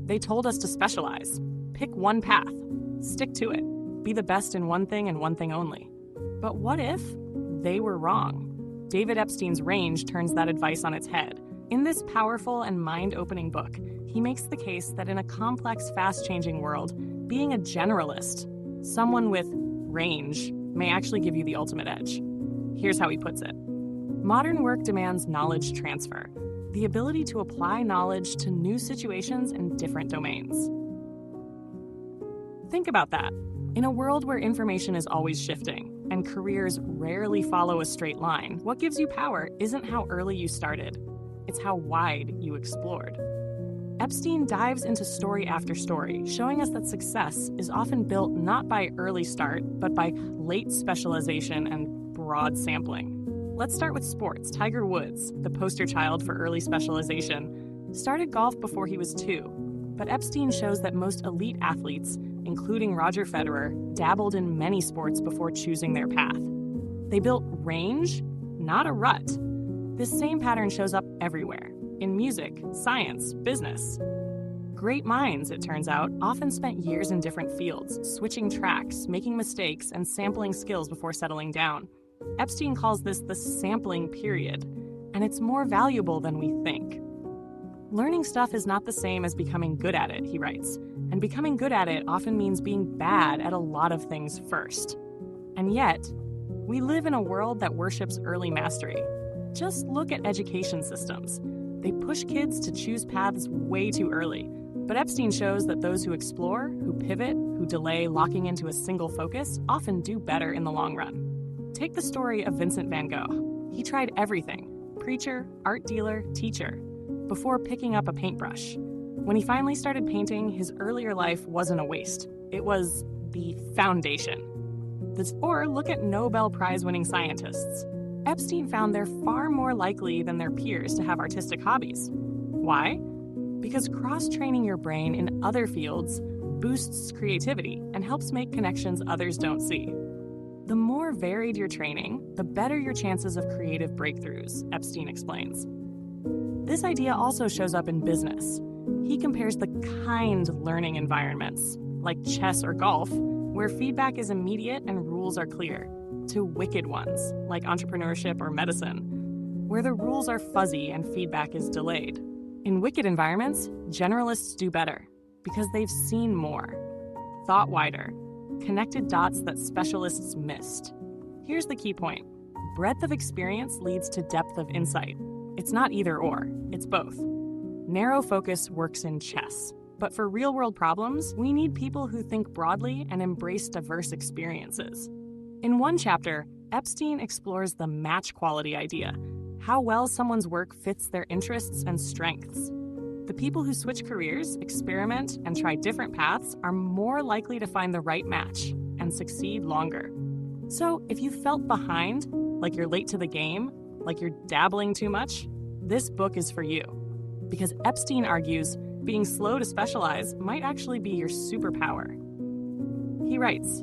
They told us to specialize. Pick one path. Stick to it. Be the best in one thing and one thing only. But what if they were wrong? David Epstein's Range turns that advice on its head. In this powerful and mind-opening book, he makes the case that in a complex, fast-changing world, being a generalist, someone with range, may actually give you the ultimate edge. Here's how he puts it. Modern work demands knowledge transfer, the ability to apply knowledge to new situations and different domains. Think about that. In a world where information is always shifting and careers rarely follow a straight line, what gives you power isn't how early you started, it's how wide you explored. Epstein dives into story after story, showing us that success is often built not by early start, but by late specialization and broad sampling. Let's start with sports. Tiger Woods, the poster child for early specialization, started golf before he was 2. But Epstein shows that most elite athletes, including Roger Federer, dabbled in many sports before choosing their path. They built range, not a rut. This same pattern shows up everywhere, in music, science, business. Great minds, it turns out, often spent years in different fields, switching tracks, making mistakes, and sampling skills before settling down. Epstein calls this the sampling period, and it's more valuable than we think. Learning stuff is not the same as becoming good at it, he writes, and becoming good at it often means being bad at a lot of things first. And yet, we live in a world that worships early mastery. Just look at education systems. They push kids to choose paths way too early. But Epstein shows that those who explore, who pivot, who delay locking into a single focus often do better in the long run. Take the story of Vincent van Gogh. He tried everything, preacher, art dealer, teacher, before picking up a paintbrush. When he finally started painting, his earlier life wasn't a waste. It was the foundation. Or look at Nobel Prize-winning scientists. Epstein found they're far more likely than their peers to have artistic hobbies. Why? Because cross-training your brain in other fields boosts creativity and helps make connections others don't see. The more varied your training, the better your chances of creative breakthroughs, Epstein explains. This idea also shows up in business. He compares the kind learning environments, like chess or golf, where feedback is immediate and rules are clear, to wicked ones, like entrepreneurship or medicine, where the rules are fuzzy and feedback is delayed. In wicked environments, generalists do better because they've seen more, thought wider, connected dots that specialists missed. Here's the key point. Breadth of experience leads to depth of insight. It's not either or, it's both. Narrow focus works in chess, but for real-world problems, we need people who think broadly and embrace diverse experiences. In one chapter, Epstein explores the match quality idea, how well someone's work fits their interests and strengths. The people who switch careers, experiment, and try different paths are more likely to find the right match and succeed longer. So if you felt behind, like you're late to the game, like you're dabbling too much, this book is for you. Because Epstein argues being slow to specialize might actually be your superpower. He writes,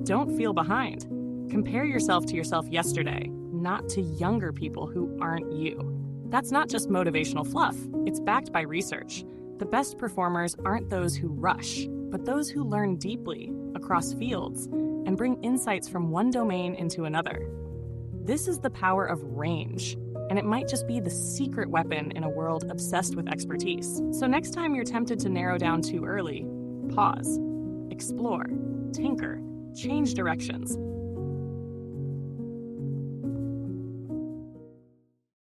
"Don't feel behind. Compare yourself to yourself yesterday, not to younger people who aren't you." That's not just motivational fluff, it's backed by research. The best performers aren't those who rush, but those who learn deeply, across fields, and bring insights from one domain into another. This is the power of range, and it might just be the secret weapon in a world obsessed with expertise. So next time you're tempted to narrow down too early, pause, explore, tinker, change directions,